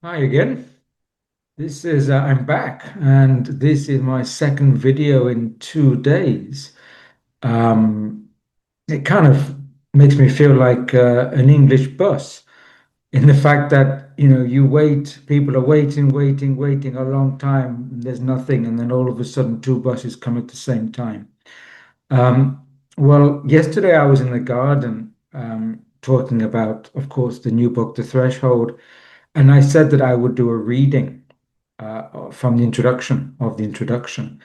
Hi again. I'm back, and this is my second video in 2 days. Um, it kind of makes me feel like an English bus in the fact that, you wait, people are waiting a long time, and there's nothing, and then all of a sudden two buses come at the same time. Um, well, yesterday I was in the garden talking about, of course, the new book, The Threshold, and I said that I would do a reading from the introduction.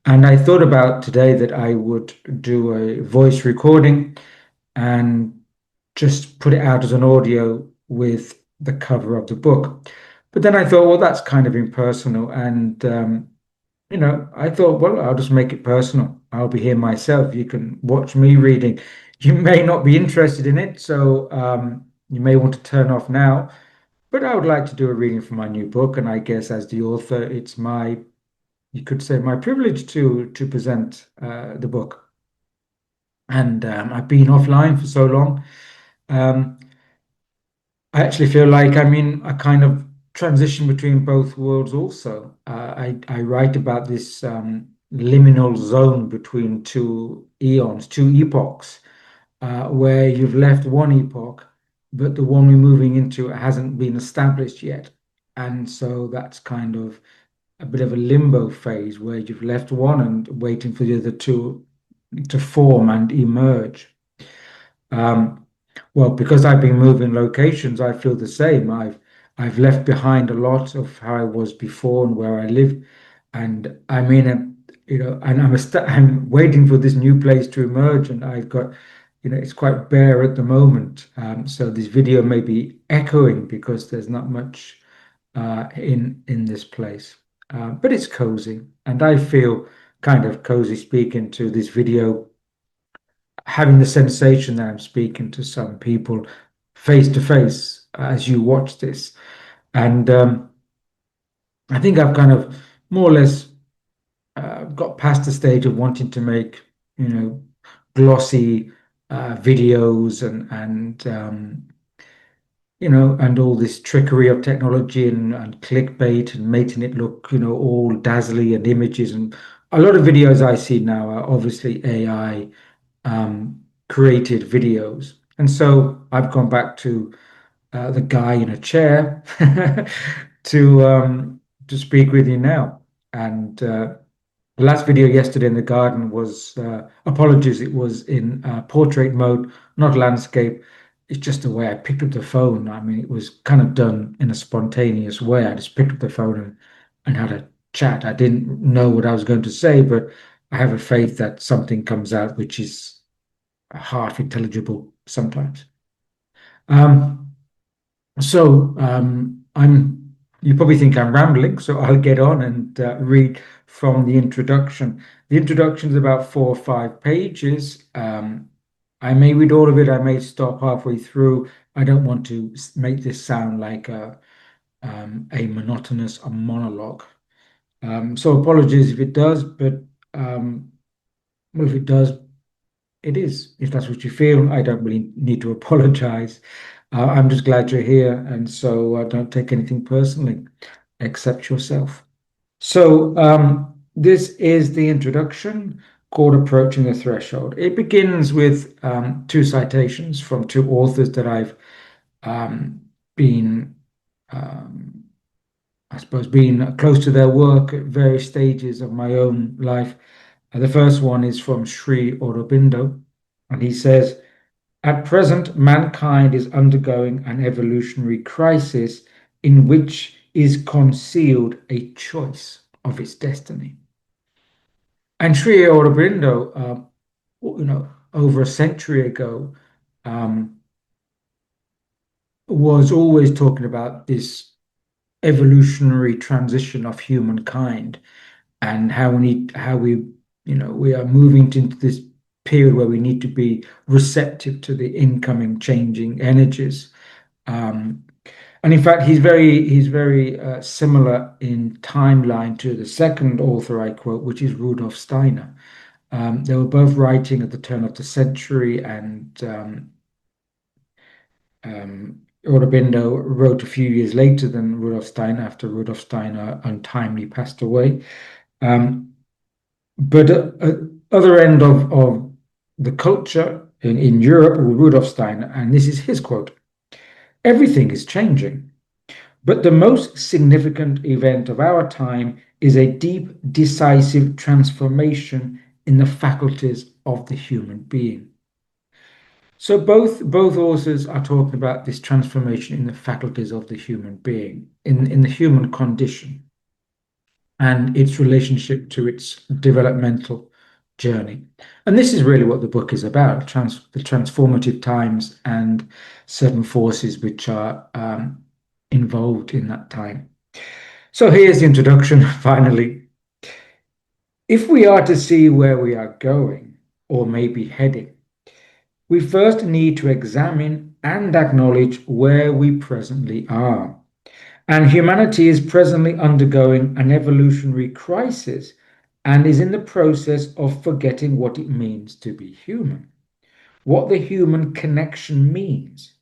And I thought about today that I would do a voice recording and just put it out as an audio with the cover of the book. But then I thought, well, that's kind of impersonal. And, I thought, well, I'll just make it personal. I'll be here myself. You can watch me reading. You may not be interested in it, so you may want to turn off now. But I would like to do a reading for my new book, and I guess as the author, it's you could say, my privilege to present the book. And I've been offline for so long. Um, I actually feel like I'm in a kind of transition between both worlds also. I write about this liminal zone between two eons, two epochs, where you've left one epoch, but the one we're moving into hasn't been established yet. And so that's kind of a bit of a limbo phase where you've left one and waiting for the other two to form and emerge. Um, well, because I've been moving locations, I feel the same. I've left behind a lot of how I was before and where I lived, and I'm in a and I'm waiting for this new place to emerge, and I've got, it's quite bare at the moment. So this video may be echoing because there's not much in this place, but it's cozy, and I feel kind of cozy speaking to this video, having the sensation that I'm speaking to some people face to face as you watch this. And I think I've kind of more or less got past the stage of wanting to make, you know, glossy videos and all this trickery of technology and clickbait and making it look, all dazzly and images. And a lot of videos I see now are obviously AI created videos. And so I've gone back to the guy in a chair to to speak with you now. And the last video yesterday in the garden was apologies, it was in portrait mode, not landscape. It's just the way I picked up the phone. I mean, it was kind of done in a spontaneous way. I just picked up the phone and had a chat. I didn't know what I was going to say, but I have a faith that something comes out which is half intelligible sometimes. Um, I'm. You probably think I'm rambling, so I'll get on and read from the introduction. The introduction is about 4 or 5 pages. I may read all of it. I may stop halfway through. I don't want to make this sound like a monotonous a monologue. So apologies if it does, but um, well, if it does, it is. If that's what you feel, I don't really need to apologize. I'm just glad you're here, and so don't take anything personally. Accept yourself. So, this is the introduction called Approaching the Threshold. It begins with two citations from two authors that I've um, been, um, I suppose, been close to their work at various stages of my own life. The first one is from Sri Aurobindo, and he says, at present, mankind is undergoing an evolutionary crisis in which is concealed a choice of its destiny. And Sri Aurobindo, over a century ago, um, was always talking about this evolutionary transition of humankind and how we are moving into this period where we need to be receptive to the incoming changing energies. Um, and in fact, he's very similar in timeline to the second author I quote, which is Rudolf Steiner. They were both writing at the turn of the century, and Aurobindo wrote a few years later than Rudolf Steiner, after Rudolf Steiner untimely passed away. Um, but other end of the culture in Europe, Rudolf Steiner, and this is his quote: "Everything is changing, but the most significant event of our time is a deep, decisive transformation in the faculties of the human being." So both authors are talking about this transformation in the faculties of the human being, in the human condition, and its relationship to its developmental journey. And this is really what the book is about, the transformative times and certain forces which are involved in that time. So here's the introduction, finally. If we are to see where we are going, or maybe heading, we first need to examine and acknowledge where we presently are. And humanity is presently undergoing an evolutionary crisis and is in the process of forgetting what it means to be human, what the human connection means,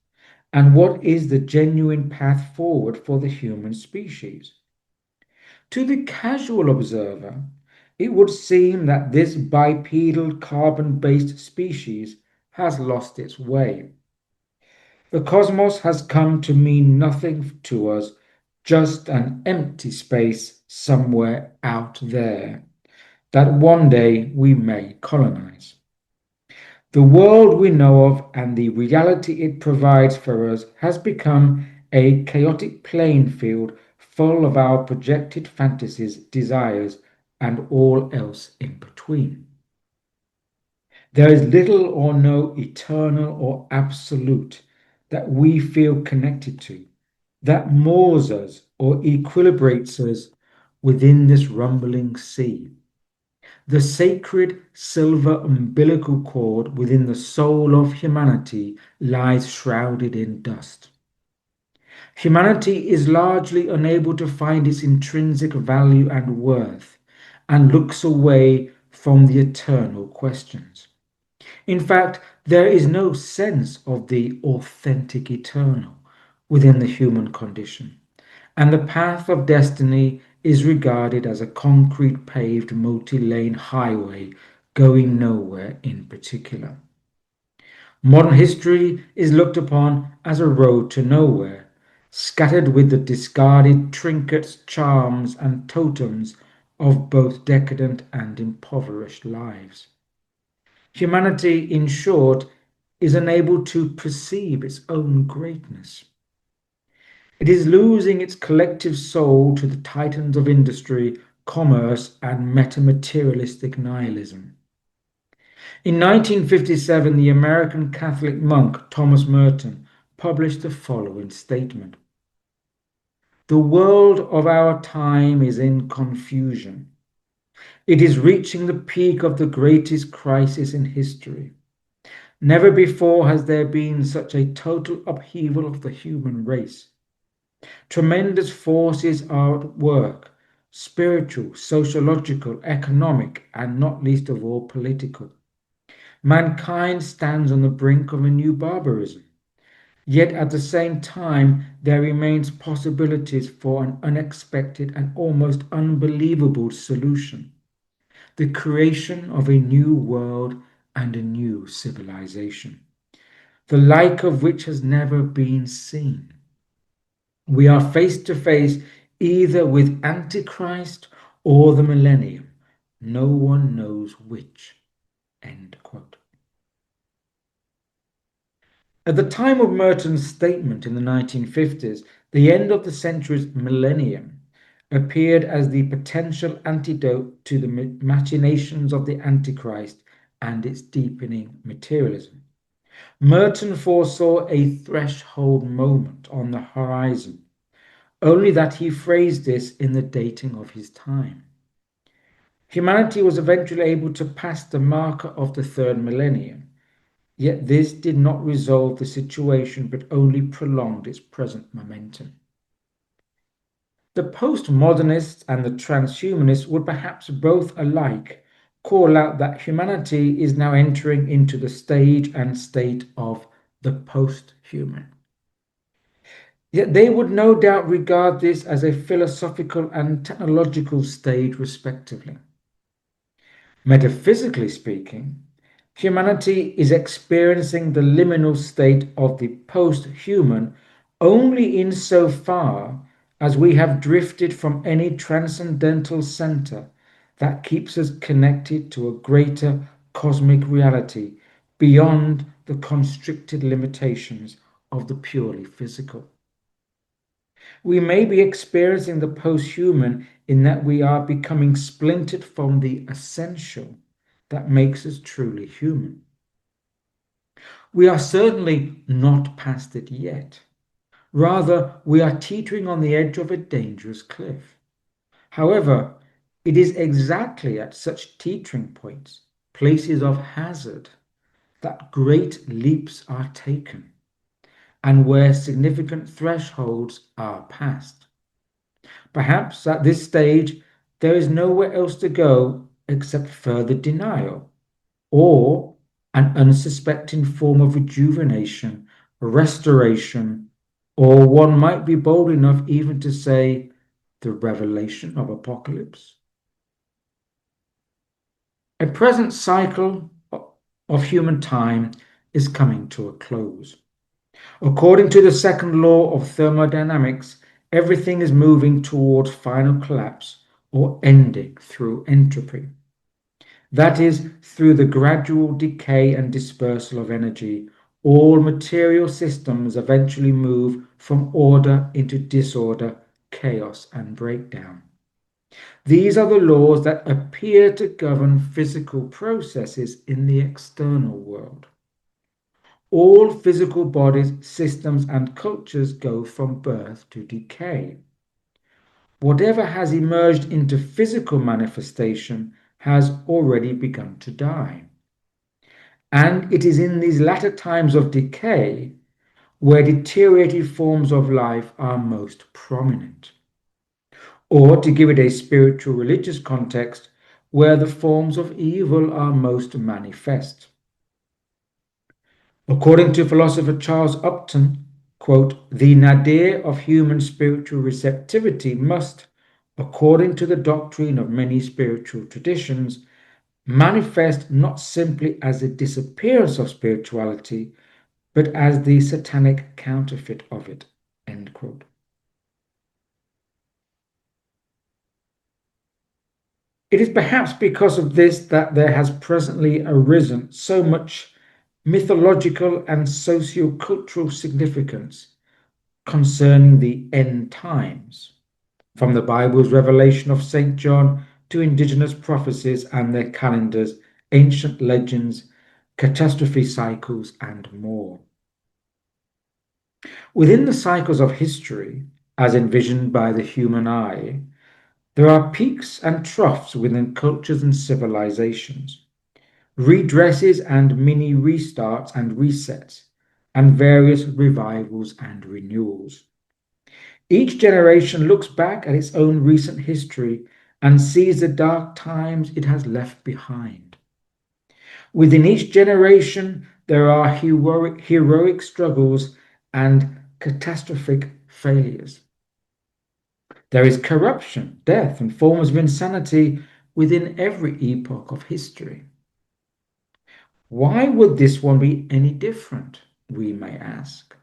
and what is the genuine path forward for the human species. To the casual observer, it would seem that this bipedal carbon-based species has lost its way. The cosmos has come to mean nothing to us, just an empty space somewhere out there that one day we may colonize. The world we know of and the reality it provides for us has become a chaotic playing field full of our projected fantasies, desires, and all else in between. There is little or no eternal or absolute that we feel connected to, that moors us or equilibrates us within this rumbling sea. The sacred silver umbilical cord within the soul of humanity lies shrouded in dust. Humanity is largely unable to find its intrinsic value and worth, and looks away from the eternal questions. In fact, there is no sense of the authentic eternal within the human condition, and the path of destiny is regarded as a concrete paved multi-lane highway going nowhere in particular. Modern history is looked upon as a road to nowhere, scattered with the discarded trinkets, charms, and totems of both decadent and impoverished lives. Humanity, in short, is unable to perceive its own greatness. It is losing its collective soul to the titans of industry, commerce, and metamaterialistic nihilism. In 1957, the American Catholic monk Thomas Merton published the following statement: "The world of our time is in confusion. It is reaching the peak of the greatest crisis in history. Never before has there been such a total upheaval of the human race. Tremendous forces are at work: spiritual, sociological, economic, and not least of all, political. Mankind stands on the brink of a new barbarism. Yet at the same time, there remains possibilities for an unexpected and almost unbelievable solution: the creation of a new world and a new civilization, the like of which has never been seen. We are face to face either with Antichrist or the millennium. No one knows which." End quote. At the time of Merton's statement in the 1950s, the end of the century's millennium appeared as the potential antidote to the machinations of the Antichrist and its deepening materialism. Merton foresaw a threshold moment on the horizon, only that he phrased this in the dating of his time. Humanity was eventually able to pass the marker of the third millennium, yet this did not resolve the situation but only prolonged its present momentum. The postmodernists and the transhumanists would perhaps both alike call out that humanity is now entering into the stage and state of the post-human. Yet they would no doubt regard this as a philosophical and technological stage, respectively. Metaphysically speaking, humanity is experiencing the liminal state of the post-human only insofar as we have drifted from any transcendental center that keeps us connected to a greater cosmic reality beyond the constricted limitations of the purely physical. We may be experiencing the post-human in that we are becoming splintered from the essential that makes us truly human. We are certainly not past it yet. Rather, we are teetering on the edge of a dangerous cliff. However, it is exactly at such teetering points, places of hazard, that great leaps are taken, and where significant thresholds are passed. Perhaps at this stage there is nowhere else to go except further denial, or an unsuspecting form of rejuvenation, restoration, or one might be bold enough even to say the revelation of apocalypse. A present cycle of human time is coming to a close. According to the second law of thermodynamics, everything is moving towards final collapse or ending through entropy. That is, through the gradual decay and dispersal of energy, all material systems eventually move from order into disorder, chaos, and breakdown. These are the laws that appear to govern physical processes in the external world. All physical bodies, systems, and cultures go from birth to decay. Whatever has emerged into physical manifestation has already begun to die. And it is in these latter times of decay where deteriorated forms of life are most prominent. Or, to give it a spiritual religious context, where the forms of evil are most manifest. According to philosopher Charles Upton, quote, the nadir of human spiritual receptivity must, according to the doctrine of many spiritual traditions, manifest not simply as a disappearance of spirituality, but as the satanic counterfeit of it. End quote. It is perhaps because of this that there has presently arisen so much mythological and socio-cultural significance concerning the end times, from the Bible's revelation of St. John to indigenous prophecies and their calendars, ancient legends, catastrophe cycles, and more. Within the cycles of history, as envisioned by the human eye, there are peaks and troughs within cultures and civilizations, redresses and mini restarts and resets, and various revivals and renewals. Each generation looks back at its own recent history and sees the dark times it has left behind. Within each generation, there are heroic struggles and catastrophic failures. There is corruption, death, and forms of insanity within every epoch of history. Why would this one be any different, we may ask?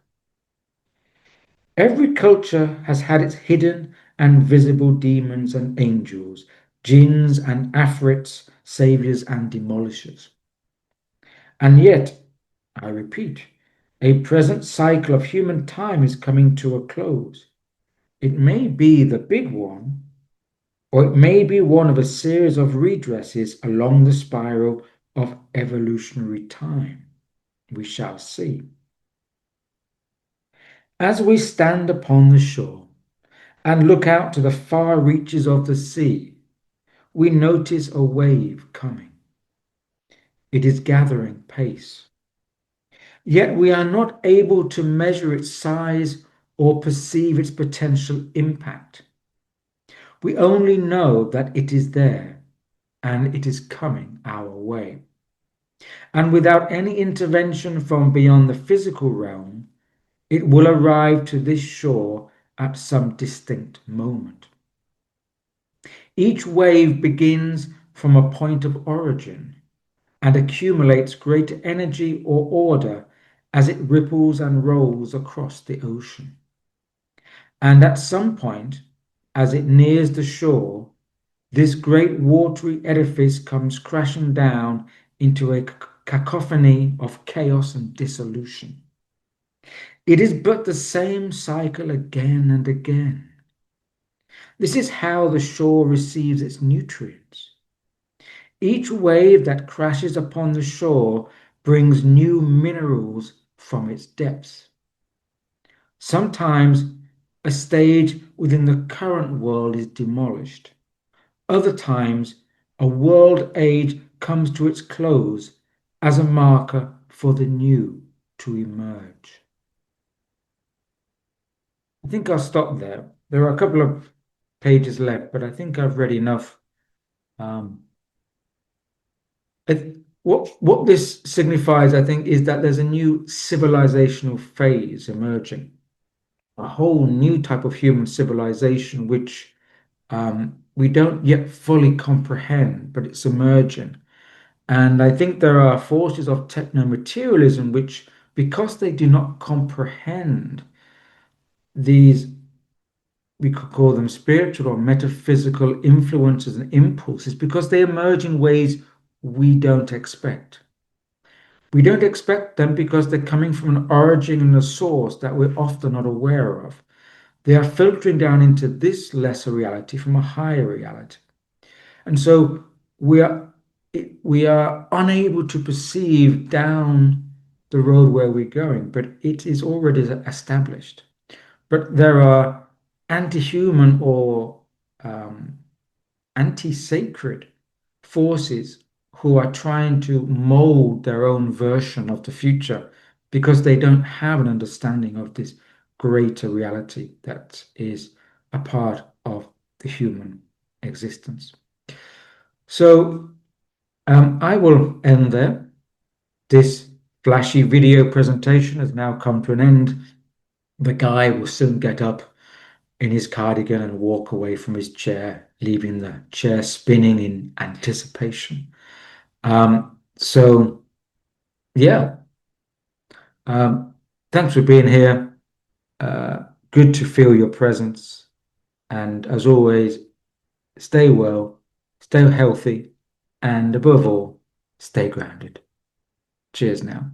Every culture has had its hidden and visible demons and angels, jinns and afrits, saviors and demolishers. And yet, I repeat, a present cycle of human time is coming to a close. It may be the big one, or it may be one of a series of redresses along the spiral of evolutionary time. We shall see. As we stand upon the shore and look out to the far reaches of the sea, we notice a wave coming. It is gathering pace. Yet we are not able to measure its size or perceive its potential impact. We only know that it is there and it is coming our way. And without any intervention from beyond the physical realm, It will arrive to this shore at some distinct moment. Each wave begins from a point of origin and accumulates greater energy or order as it ripples and rolls across the ocean. And at some point, as it nears the shore, this great watery edifice comes crashing down into a cacophony of chaos and dissolution. It is but the same cycle again and again. This is how the shore receives its nutrients. Each wave that crashes upon the shore brings new minerals from its depths. Sometimes a stage within the current world is demolished. Other times, a world age comes to its close as a marker for the new to emerge. I think I'll stop there. There are a couple of pages left, but I think I've read enough. Um, what this signifies, I think, is that there's a new civilizational phase emerging, a whole new type of human civilization, which we don't yet fully comprehend, but it's emerging. And I think there are forces of techno-materialism which, because they do not comprehend these, we could call them spiritual or metaphysical influences and impulses, because they emerge in ways we don't expect. We don't expect them because they're coming from an origin and a source that we're often not aware of. They are filtering down into this lesser reality from a higher reality. And so we are we are unable to perceive down the road where we're going, but it is already established. But there are anti-human or um, anti-sacred forces who are trying to mold their own version of the future because they don't have an understanding of this greater reality that is a part of the human existence. So I will end there. This flashy video presentation has now come to an end. The guy will soon get up in his cardigan and walk away from his chair, leaving the chair spinning in anticipation. So, yeah, um, thanks for being here. Good to feel your presence. And as always, stay well, stay healthy, and above all, stay grounded. Cheers now.